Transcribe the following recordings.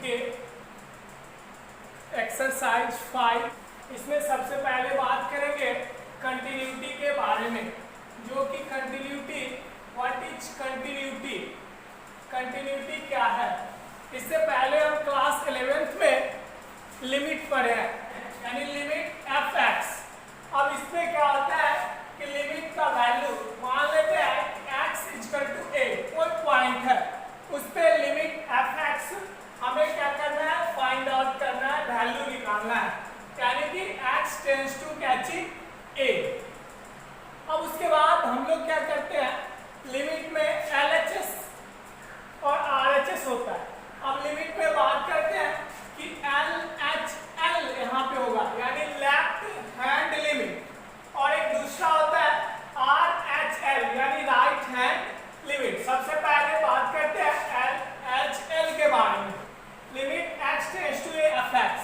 के एक्सरसाइज 5। इसमें सबसे पहले बात करेंगे कंटिन्यूटी के बारे में, जो कि continuity, what is continuity, continuity क्या है। इससे पहले हम क्लास 11th में लिमिट पढ़े हैं, यानी लिमिट एफ एक्स। अब इसमें क्या होता है कि लिमिट का वैल्यू मान लेते हैं एक्स इक्वल टू ए, कोई पॉइंट है, उस पर लिमिट एफ एक्स हमें क्या करना है, फाइंड आउट करना है, वैल्यू निकालना है, यानी कि एक्स टेंड्स टू कैचिंग ए। अब उसके बाद हम लोग क्या करते हैं, लिमिट में एलएचएस और आरएचएस होता है। अब लिमिट में बात करते हैं कि एल एच एल यहाँ पे होगा, यानी लेफ्ट हैंड लिमिट, और एक दूसरा होता है आर एच एल, यानी राइट हैंड लिमिट। सबसे पहले बात करते हैं एल एच एल के बारे में, limit x tends to a f x.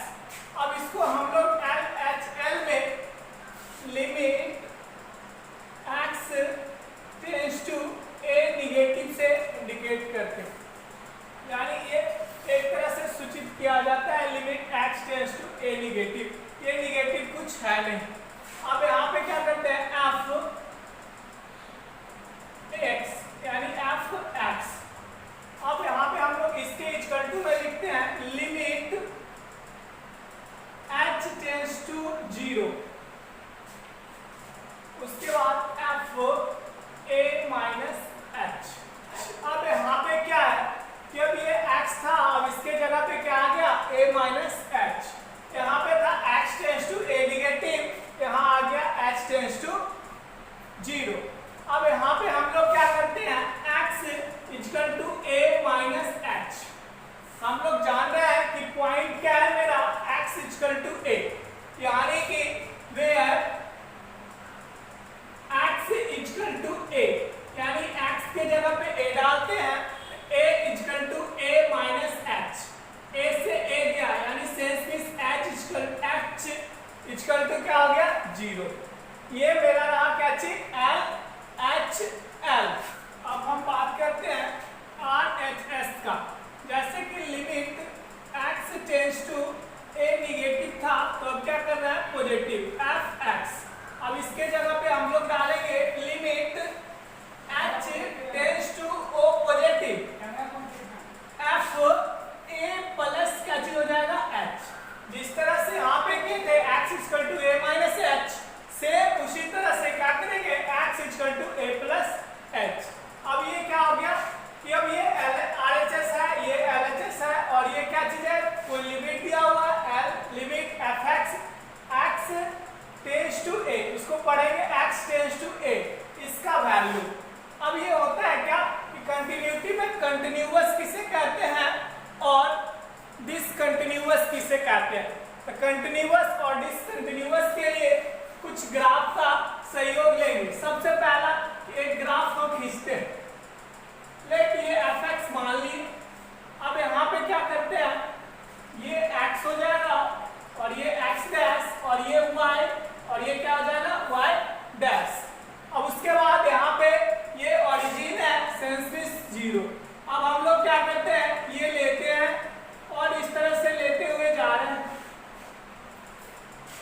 अब इसको हम लोग एल एच एल में limit x tends to a negative से इंडिकेट करते हैं, यानी ये एक तरह से सूचित किया जाता है limit x tends to a negative. ये निगेटिव कुछ है नहीं। अब यहाँ पे क्या करते हैं, एफ एक्स यानी एफ एक्स। अब यहाँ पे हम लोग इसके इक्वल टू में लिखते हैं लिमिट एच टेंड्स टू 0, उसके बाद एफ ए माइनस एच। अब यहाँ पे क्या है कि अब ये x था, अब इसके जगह पे क्या आ गया, a माइनस एच। यहाँ पे था x tends to a negative, यहाँ आ गया h टेंड्स टू 0। अब यहाँ पे हम लोग क्या करते हैं, x equal to a minus h. हम लोग जान रहे हैं कि पॉइंट क्या है मेरा, x इक्वल टू a, यानी कि where x equal to a, यानी x के जगह पे a डालते हैं, a equal to a minus h. a से a गया, यानी sense means h equal to क्या हो गया, 0। ये मेरा रहा क्या चीज, एल एच एल। अब हम बात करते हैं आर एच एस का। जैसे कि limit x tends to a negative था, तो अब क्या करना है, पॉजिटिव एफ एक्स। अब इसके जगह पे हम लोग डालेंगे limit h tends to o positive, f a plus क्या चीज हो जाएगा, h। जिस तरह से यहाँ पे किए थे x equal to a minus h, same उसी तरह से क्या करेंगे, x equal to a plus h। अब ये क्या हो गया कि अब ये RHS है, ये LHS है, और ये क्या चीज है, कोई लिमिट दिया हुआ है, L limit fx x tends to a, उसको पढ़ेंगे x टेंड्स टू a, इसका वैल्यू। अब ये होता है क्या कि कंटिन्यूटी में कंटिन्यूअस किसे कहते हैं और डिसकंटिन्यूअस किसे कहते हैं। तो कंटिन्यूअस और डिसकंटिन्यूअस के लिए कुछ ग्राफ का सहयोग लेंगे। सबसे पहला एक ग्राफ को खींचते हैं, लेट ये fx मान ली। अब यहाँ पे क्या करते हैं, ये x हो जाएगा, और ये x डैश, और ये y, और ये क्या हो जाएगा, y डैश। अब उसके बाद यहाँ पे ये ओरिजिन है, सेंस मींस 0। अब हम लोग क्या करते हैं, ये लेते हैं और इस तरह से लेते हुए जा रहे हैं,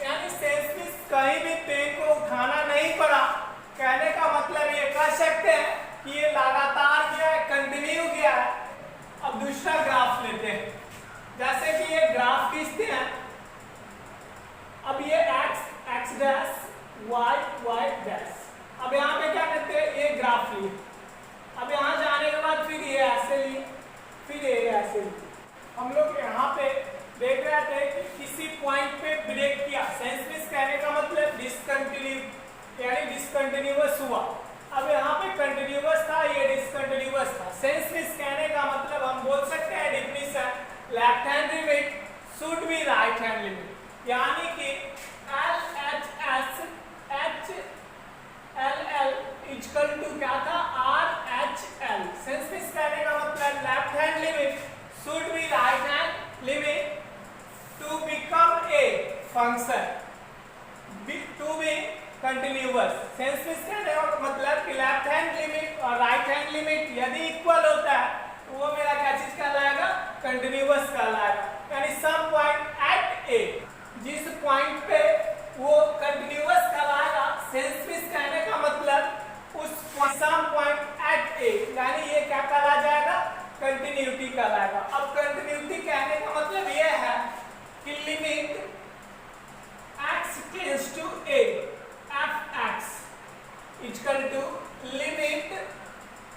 यानी सेंस मींस कहीं भी पेन को उठाना नहीं पड़ा। कहने का मतलब ये कह सकते हैं कि ये लगातार गया है, कंटिन्यू गया है। अब दूसरा ग्राफ लेते हैं, जैसे कि ये ग्राफ खींचते हैं। अब ये x डैश, y डैश। अब यहाँ पे क्या करते हैं, ये ग्राफ लिए। अब यहाँ जाने के बाद फिर ये ऐसे लिए, फिर ये ऐसे लिए। हम लोग यहाँ पे देख रहे थे कि किसी पॉइंट पे ब्रेक किया, सेंस मींस कहने का मतलब डिसकंटिन्यू, यानी डिसकंटिन्यूअस हुआ। अब यहाँ पे कंटिन्यूअस था, ये डिसकंटिन्यूअस था। सेंस मींस कहने का मतलब हम बोल सकते हैं definition, left hand limit should be right hand limit, यानी कि L H S H L L equal to क्या था, R H L. Sense means कहने का मतलब left hand limit should be right hand limit to become a function, to be continuous. Sense means कहने का मतलब कि लेफ्ट हैंड लिमिट और राइट हैंड लिमिट यदि इक्वल होता है तो वो मेरा क्या चीज कहलाएगा, कंटिन्यूअस कहलाएगा। यानी सम पॉइंट एट ए, जिस पॉइंट पे वो कंटिन्यूअस कहलाएगा, सेंस विस कहने का मतलब उस सम पॉइंट एट ए, यानी ये क्या कहला जाएगा, कंटिन्यूटी कहलाएगा। अब कंटिन्यूटी कहने का मतलब ये है कि limit x tends to a, f(x) equal to limit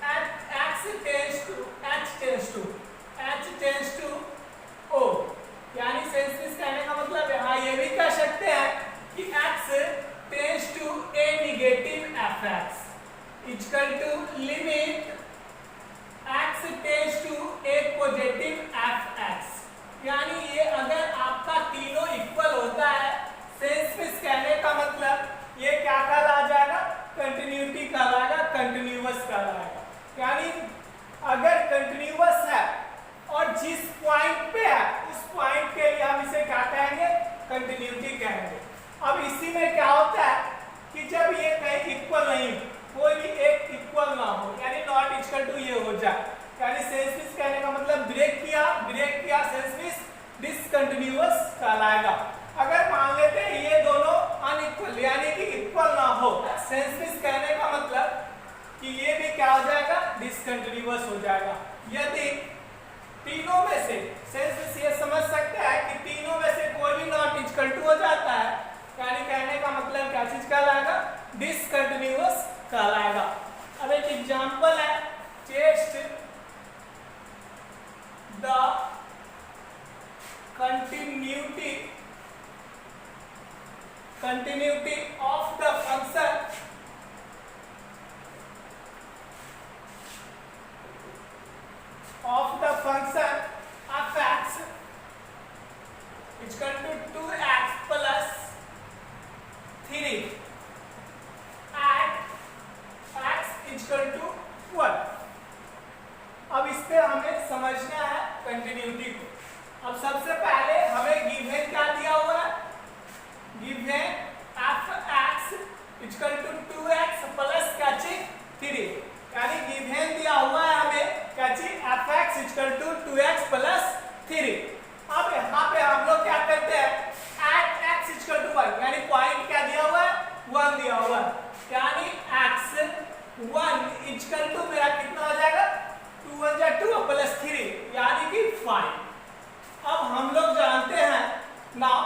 x tends to o, यानी सेंस विस कहने का मतलब यहाँ ये भी कह सकते हैं कि x tends to a negative f(x) equal to limit x tends to a positive f(x), यानी ये अगर आपका तीनों इक्वल होता है, सेंस विस कहने का मतलब ये क्या कहला जाएगा, कंटिन्यूटी कहलाएगा, कंटिन्यूअस कहलाएगा। यानी अगर कंटिन्यूअस है और जिस पॉइंट पे है उस पॉइंट के लिए हम इसे क्या कहेंगे, कंटिन्यूटी कहेंगे। अब इसी में क्या होता है कि जब ये कहीं इक्वल नहीं, कोई भी एक इक्वल ना हो, यानी नॉट इक्वल टू ये हो जाए, यानी सेंस विस कहने का मतलब ब्रेक किया सेंस विस डिसकंटिन्यूअस कहलाएगा। अगर मान लेते हैं ये दोनों अनइक्वल यानी कि इक्वल ना हो, सेंस विस कहने का मतलब कि ये भी क्या हो जाएगा, डिसकंटिन्यूअस हो जाएगा। यदि तीनों में से सेंस विस ये समझ सकता है कि तीनों में से कोई भी नॉट इक्वल टू हो जाता है, यानी कहने का मतलब क्या चीज कहलाएगा, डिसकंटिन्यूअस कहलाएगा। अब एक एग्जांपल है, test the continuity of the function f(x) equal to 2x plus 3 at x equal to 1। अब इस पे हमें समझना है कंटिन्यूटी को। अब सबसे पहले हमें गिवन क्या दिया हुआ है, given f(x) equal to 2x plus क्या चीज 3, यानी गिवन दिया हुआ है हमें क्या चीज f(x) equal to 2x plus 3। अब यहाँ पे हम लोग क्या करते हैं, at x इक्वल टू 1, यानी पॉइंट क्या दिया हुआ है, 1 दिया हुआ है, यानी x 1 इक्वल टू मेरा कितना हो जाएगा, 2 1 जा 2 प्लस 3 यानी कि 5। अब हम लोग जानते हैं नाउ,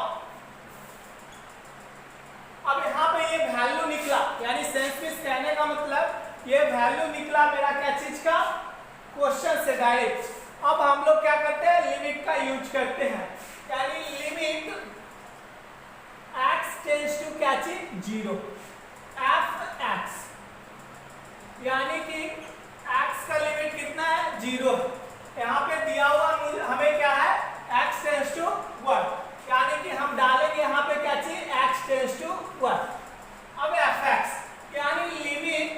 अब यहाँ पे ये वैल्यू निकला, यानी सेंस विस कहने का मतलब ये वैल्यू निकला मेरा क्या चीज का, क्वेश्चन से डायरेक्ट। अब हम लोग क्या करते हैं, लिमिट का यूज करते हैं, यानी लिमिट x टेंड्स टू क्या चीज 0 f(x), यानी कि x का लिमिट कितना है, 0। यहाँ पे दिया हुआ हमें क्या है, x टेंड्स टू 1, यानी कि हम डालेंगे यहाँ पे क्या चीज, x टेंड्स टू 1। अब f(x) यानी लिमिट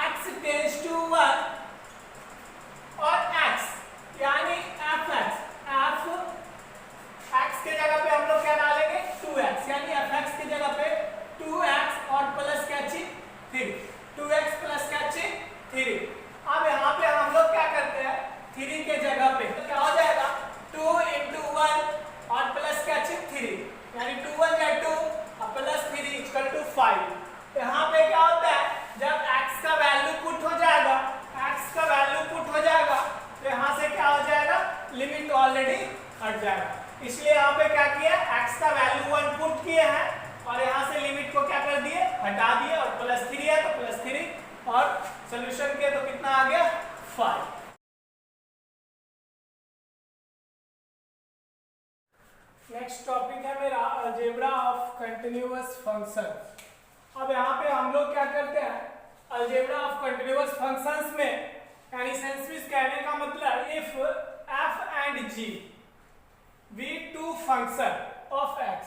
x टेंड्स टू 1 और x यानी f(x) f(x) के जगह पे हम लोग क्या डालेंगे, 2x, यानी f(x) के जगह पे 2x और प्लस क्या चीज 3, 2x प्लस क्या चीज 3। अब यहाँ पे हम लोग क्या करते हैं, 3 के जगह पे तो क्या हो जाएगा, 2 × 1 और प्लस क्या चीज 3, यानी 2 1 जा 2 और प्लस 3 इक्वल टू 5। यहाँ पे क्या होता है, जब x का वैल्यू पुट हो जाएगा, तो यहाँ से क्या हो जाएगा, लिमिट ऑलरेडी हट जाएगा। इसलिए यहाँ पे क्या किया, x का वैल्यू 1 पुट किए हैं और यहाँ से लिमिट को क्या कर दिए, हटा दिए, और प्लस 3 है तो प्लस 3 और सोल्यूशन किया तो कितना आ गया, 5। नेक्स्ट टॉपिक है मेरा अलजेब्रा ऑफ कंटिन्यूअस फंक्शन। अब यहाँ पे हम लोग क्या करते हैं, अलजेब्रा ऑफ कंटिन्यूअस फंक्शंस में, यानी सेंस विस कहने का मतलब if f and g be two function of x,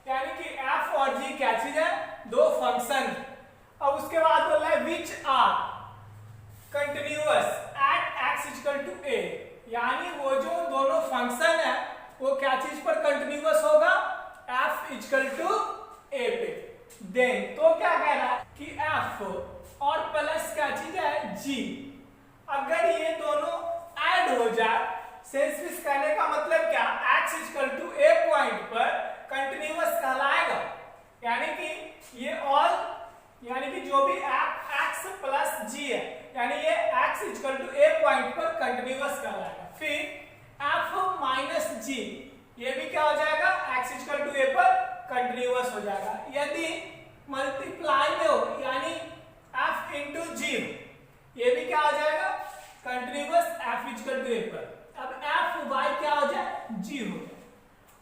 यानी कि f और g क्या चीज है, दो फंक्शन। अब उसके बाद बोल रहा है which are continuous at x equal to a, यानी वो जो दोनों फंक्शन है वो क्या चीज पर कंटिन्यूअस होगा, f इक्वल टू a पे। देन तो क्या कह रहा है कि f और प्लस क्या चीज है g, अगर ये दोनों ऐड हो जाए, सेंस विस कहने का मतलब क्या, x equal to a point पर कंटिन्यूअस कहलाएगा, यानी कि ये ऑल, यानी कि जो भी x प्लस g है, यानी ये x equal to a point पर कंटिन्यूअस कहलाएगा। फिर f माइनस g, ये भी क्या हो जाएगा, x इक्वल टू ए पर कंटिन्यूअस हो जाएगा। यदि मल्टीप्लाई में हो, यानी f इंटू g, ये भी क्या हो जाएगा, कंटिन्यूअस f इक्वल टू ए पर। अब f y क्या हो जाए, g हो जाए।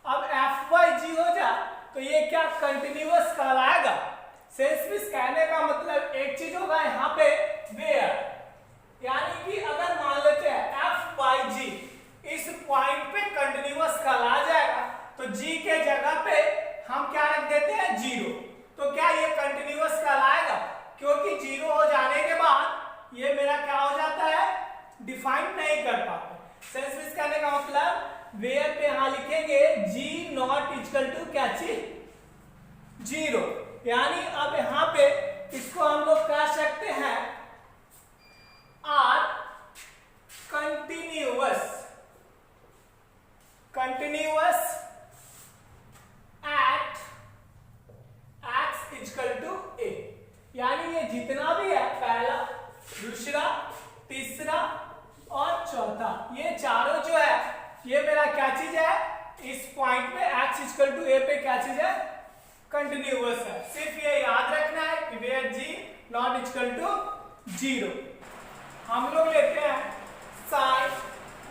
अब f y g हो जाए तो ये क्या कंटिन्यूअस कहलाएगा। सेंस विस कहने का मतलब एक चीज होगा यहाँ पे वेयर, यानी कि अगर मान लेते हैं f y g इस पॉइंट पे कंटिन्यूअस कहला जाएगा, तो g के जगह पे हम क्या रख देते हैं, 0। तो क्या ये कंटिन्यूअस कहलाएगा, क्योंकि 0 हो जाने के बाद ये मेरा क्या हो जाता है, डिफाइन नहीं कर पाते। सेंस विस कहने का मतलब वेयर पे यहां लिखेंगे g नॉट इक्वल टू क्या चीज, 0, यानी अब यहां पे इसको हम लोग कह सकते हैं are continuous at x equal to a, यानी ये जितना भी है, पहला, दूसरा, तीसरा और चौथा, ये चारों जो है ये मेरा क्या चीज है, इस पॉइंट पे x इक्वल टू ए पे क्या चीज है, कंटिन्यूअस है। सिर्फ ये याद रखना है कि where g not equal to 0। हम लोग लेते हैं साइन,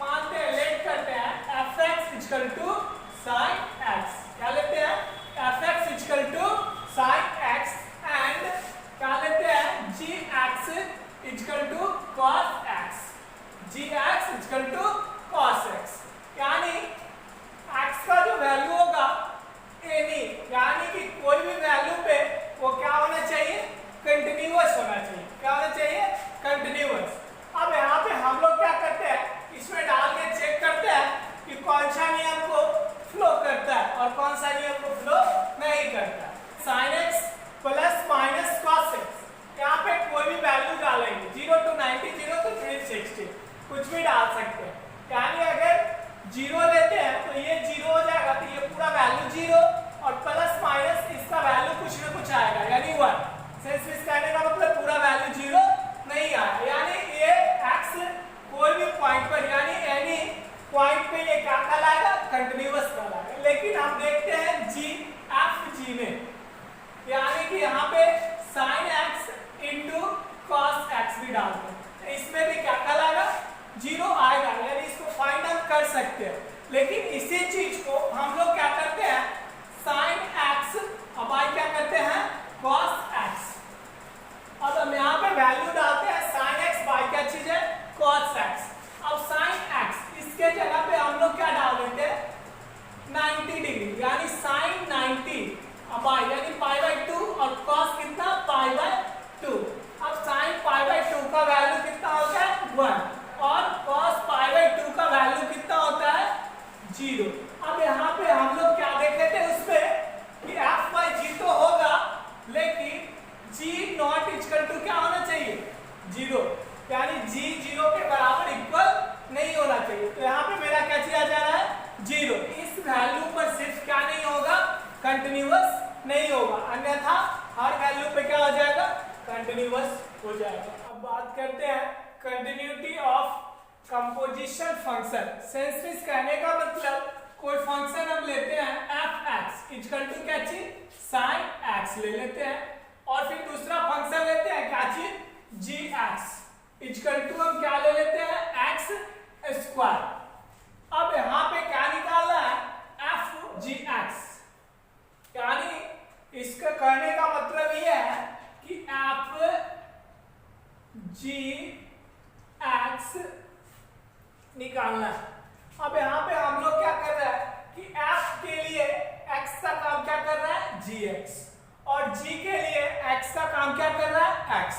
मानते हैं, लेट करते हैं fx equal to sine x, क्या लेते हैं, fx equal to sine x and क्या लेते हैं, gx equal to cos x, gx equal to cos x, यानी x का जो वैल्यू होगा एनी, यानी कि कोई भी वैल्यू पे वो क्या होना चाहिए, कंटिन्यूअस होना चाहिए। क्या होना चाहिए, कंटिन्यूअस। अब यहाँ पे हम लोग क्या करते हैं, इसमें डाल के चेक करते हैं कि कौन सा नियम को फ्लो करता है और कौन सा नियम को फ्लो नहीं करता है। sin x plus minus cos x, यहाँ पे कोई भी वैल्यू डालेंगे, 0 to 90, 0 to 360, कुछ भी डाल सकते हैं। यानी अगर 0 लेते हैं तो ये 0 हो जाएगा, तो ये पूरा वैल्यू 0 और प्लस माइनस इसका वैल्यू कुछ ना कुछ आएगा, यानी 1। सेंस विस कहने का मतलब पूरा वैल्यू 0 नहीं आया, यानी ये x कोई भी पॉइंट पर, यानी एनी पॉइंट पे ये क्या कहलाएगा, कंटिन्यूअस कहलाएगा। लेकिन हम देखते हैं g f g में, यानी कि यहाँ पे sin x into cos x भी डालते हैं, तो इसमें भी क्या कहलाएगा, 0 आएगा, यानी इसको फाइंड हम कर सकते हैं। लेकिन इसी चीज को हम लोग क्या करते हैं, sin x अब आई क्या करते हैं, cos x। अब हम यहाँ पे वैल्यू डालते हैं, sin x बाई क्या चीज है, cos x। अब sin x इसके जगह पे हम लोग क्या डाल देते हैं, 90 डिग्री, यानी sin 90 अब आई, यानी पाई बाई 2 और cos कितना, पाई बाई 2। अब sin पाई बाई 2 का वैल्यू कितना होता है, 1, और cos पाई बाई 2 का वैल्यू कितना होता है, 0। अब यहाँ पे हम लोग क्या देख लेते हैं उसमें कि f बाई g तो होगा, लेकिन g नॉट इक्वल टू क्या होना चाहिए, 0, यानी g 0 के बराबर इक्वल नहीं होना चाहिए। तो यहाँ पे मेरा क्या चीज आ जा रहा है, 0। इस वैल्यू पर सिर्फ क्या नहीं होगा, कंटिन्यूअस नहीं होगा, अन्यथा हर वैल्यू पे क्या हो जाएगा, कंटिन्यूअस हो जाएगा। अब बात करते हैं continuity of composition function. Sense विस कहने का मतलब कोई फंक्शन हम लेते हैं fx इक्वल टू क्या चीज, sin x ले लेते हैं, और फिर दूसरा फंक्शन लेते हैं क्या चीज, gx इक्वल टू हम क्या ले लेते हैं, x स्क्वायर। अब यहाँ पे क्या निकालना है, f(gx), यानी इसका करने का मतलब ये है कि f(gx) निकालना है। अब यहाँ पे हम लोग क्या कर रहे हैं कि f के लिए x का काम क्या कर रहा है, gx, और g के लिए x का काम क्या कर रहा है, x।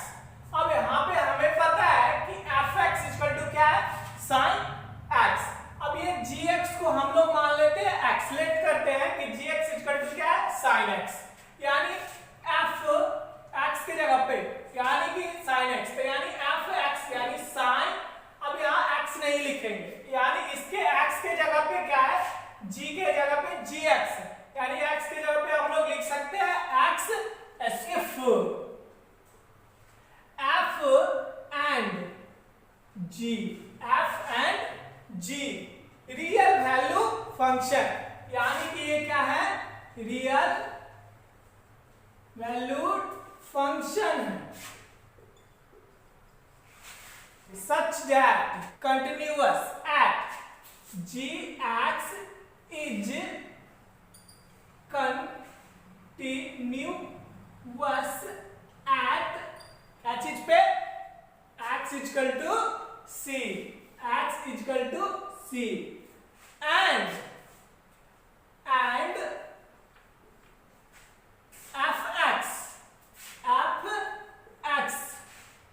अब यहाँ पे हमें पता है कि fx इक्वल टू क्या है, sin x। अब ये gx को हम लोग मान लेते हैं, एक्सलेट करते हैं कि gx इक्वल टू क्या है, sin x, यानी f x की जगह पे यानी कि sin x, तो यानी f x यानी sin, अब यहाँ x नहीं लिखेंगे, यानी इसके F and G real value function, यानी कि ये क्या है, रियल वैल्यूड फंक्शन है। Such that continuous at gx is continuous at क्या चीज पे, x is equal to c, x is equal to c and fx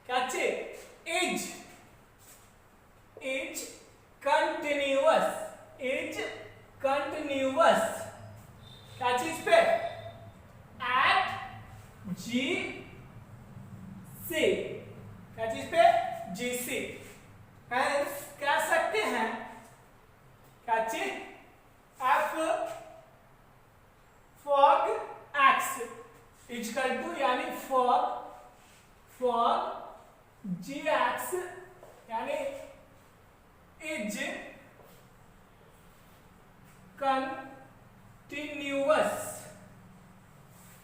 क्या चीज is continuous क्या चीज पे, at gc क्या चीज पे, gc। Hence कह सकते हैं क्या चीज, f fog x is equal to, यानी for gx यानी is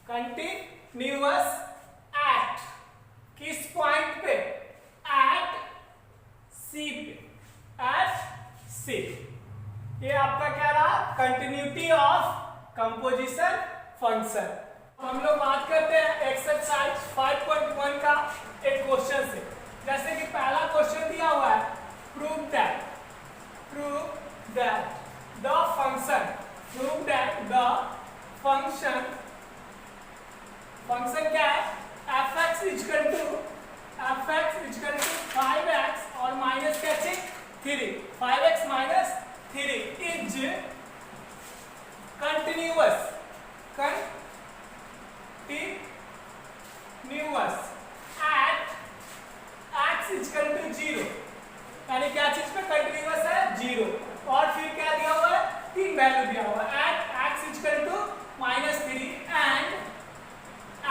continuous at किस पॉइंट पे, at c पे, at c। ये आपका क्या रहा, कंटिन्यूटी ऑफ कंपोजिशन फंक्शन। हम लोग बात करते हैं एक्सरसाइज 5.1 का एक क्वेश्चन से। जैसे कि पहला क्वेश्चन दिया हुआ है, prove that the function क्या है, fx is equal to 5x और माइनस क्या चीज 3, 5x minus 3 is continuous at x is equal to 0, यानी क्या चीज पे कंटिन्यूअस है 0, और फिर क्या दिया हुआ है, 3 वैल्यू दिया हुआ है, at x is equal to -3 and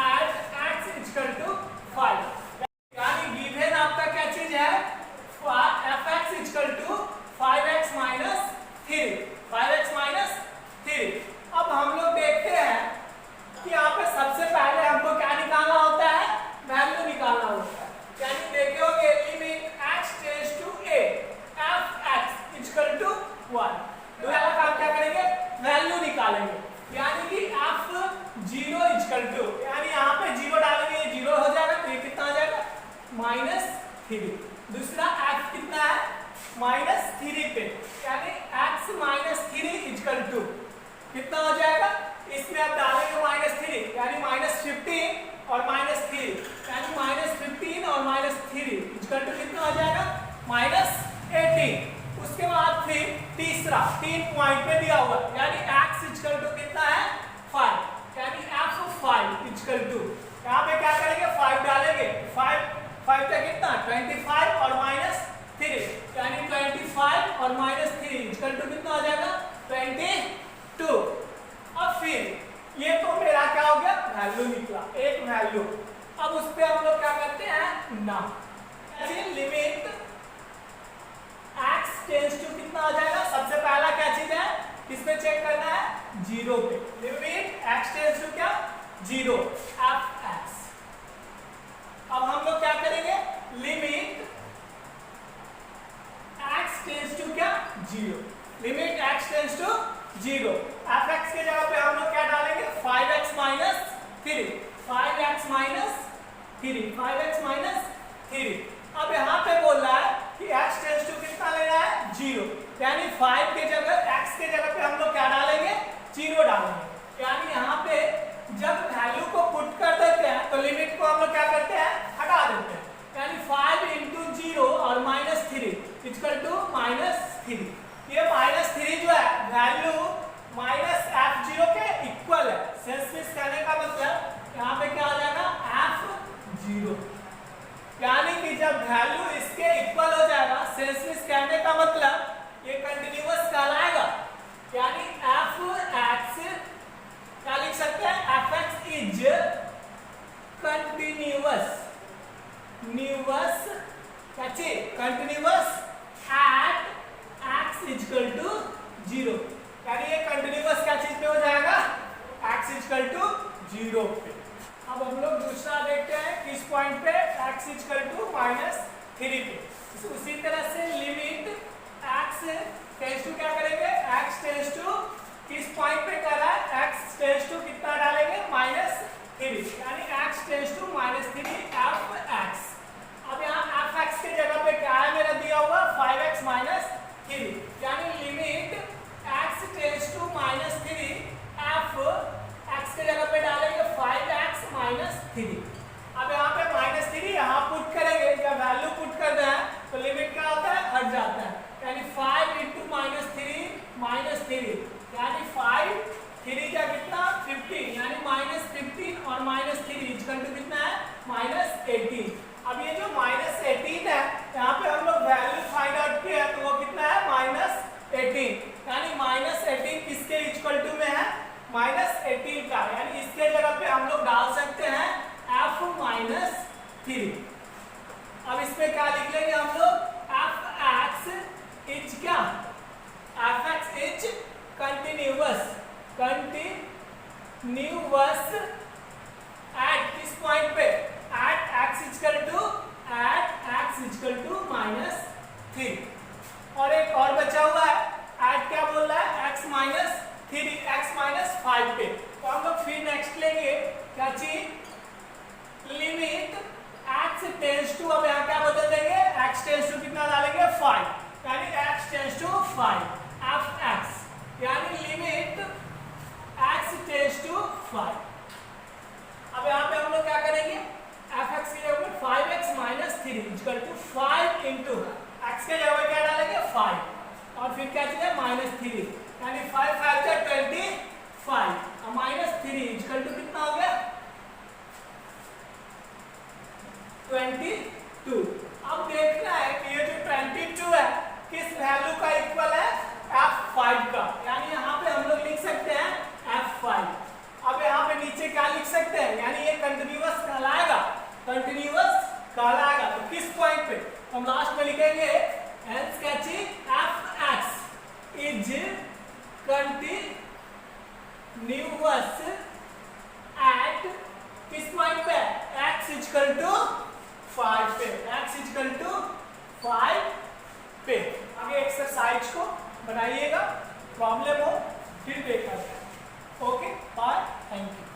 at x is equal to 5, यानी गिवन आपका क्या चीज है, fx is equal to 5x minus 3। अब हम लोग देखते हैं कि यहाँ पे सबसे पहले हमको क्या निकालना होता है, वैल्यू निकालना होता है। यानी देखे होंगे limit x tends to a fx is equal to 1, तो यहाँ काम क्या करेंगे, वैल्यू निकालेंगे। यानी कि f 0 is equal to, यानी यहाँ पे 0 डालेंगे, ये 0 हो जाएगा, तो ये कितना आ जाएगा -3। दूसरा f कितना है, -3 पे, यानी x -3 is equal to कितना हो जाएगा, इसमें आप डालेंगे -3 यानी -15 और -3, यानी -15 और -3 इक्वल टू कितना हो जाएगा, -18। उसके बाद फिर तीसरा 3 पॉइंट पे दिया हुआ, यानी x इक्वल टू कितना है 5, यानी f5 इक्वल टू, यहाँ पे क्या करेंगे 5 डालेंगे, 5 का कितना 25 और -3, यानी 25 और -3 इक्वल टू कितना हो जाएगा 22। अब फिर ये तो मेरा क्या हो गया, वैल्यू निकला, एक वैल्यू। अब उस पे हम लोग क्या करते हैं ना, लिमिट x टेंड्स टू कितना हो जाएगा, सबसे पहला क्या चीज है, किस पे चेक करना है, 0 पे। लिमिट x टेंड्स टू क्या 0 fx। अब हम लोग क्या करेंगे, लिमिट x टेंड्स टू क्या 0, limit x tends to 0, fx के जगह पे हम लोग क्या डालेंगे 5x minus 3, 5x minus 3। अब यहाँ पे बोल रहा है कि x टेंड्स टू कितना लेना है 0, यानी 5 के जगह x के जगह पे हम लोग क्या डालेंगे 0 डालेंगे। यानी यहाँ पे जब वैल्यू को पुट कर देते हैं तो लिमिट को हम लोग क्या करते हैं हटा देते हैं, यानी 5 into 0 और -3 इक्वल टू -3। ये -3 जो है वैल्यू -f0 के इक्वल है, सेंस कहने का मतलब यहाँ पे क्या हो जाएगा f0, यानी कि जब वैल्यू इसके इक्वल हो जाएगा, सेंस कहने का मतलब ये कंटिन्यूअस कहलाएगा। यानी fx क्या लिख सकते हैं, fx is continuous at x equal to 0, यानी ये कंटिन्यूअस क्या चीज पे हो जाएगा, x इक्वल टू 0 पे। अब हम लोग दूसरा देखते हैं किस पॉइंट पे, x इक्वल टू -3 पे। उसी तरह से लिमिट x टेंस टू क्या करेंगे, x टेंस टू किस पॉइंट पे कर रहा है, x टेंस टू कितना डालेंगे -3, यानी x टेंस टू -3 f(x). अब यहाँ f(x) के जगह पे क्या है मेरा दिया हुआ 5x - 3, यानी limit x tense to -3 f(x) के जगह पे डालेंगे 5x - 3। अब यहाँ पे -3 यहाँ पुट करेंगे, जब वैल्यू पुट करना है तो लिमिट क्या होता है, हट जाता है, यानी 5 × -3 यानी 5 3 का कितना 15, यानी -15 और -3 इक्वल टू कितना है -18। अब ये जो -18 है यहाँ पे हम लोग वैल्यू फाइंड आउट किया तो वो कितना है -18, यानी -18 किसके इक्वल टू में है, -18 का, यानी इसके जगह पे हम लोग डाल सकते हैं f-3। अब इसमें क्या लिख लेंगे हम लोग, f(x) इज क्या, f(x) इज कंटिन्यूअस एट किस पॉइंट पे, एट x इक्वल टू -3। और एक और बचा हुआ है, एट क्या बोल रहा है, x -5 पे। तो हम लोग फिर नेक्स्ट लेंगे क्या चीज, लिमिट x टेंस टू, अब यहाँ क्या बदल देंगे, x टेंस टू कितना डालेंगे 5, यानी x टेंस टू 5 f(x), यानी लिमिट x टेंस टू 5। अब यहाँ पे हम लोग क्या करेंगे, f(x) की जगह पे 5x - 3 इक्वल टू 5 × x के जगह पे क्या डालेंगे 5 और फिर क्या चाहिए -3, यानी 5 5 का 25 और -3 इक्वल टू कितना हो गया 22। अब देखना है कि ये जो 22 है किस वैल्यू का इक्वल है, f5 का, यानी यहाँ पे हम लोग लिख सकते हैं f5। अब यहाँ पे नीचे क्या लिख सकते हैं, यानी ये कंटिन्यूअस कहलाएगा, तो किस पॉइंट पे हम लास्ट में लिखेंगे, हेंस क्या चीज, f(x) इज कंटिन्यूअस एट किस पॉइंट पे, x इक्वल टू 5 पे, x इक्वल टू 5 पे। आगे एक्सरसाइज को बनाइएगा, प्रॉब्लम हो फिर देखा जाए। Okay bye, thank you.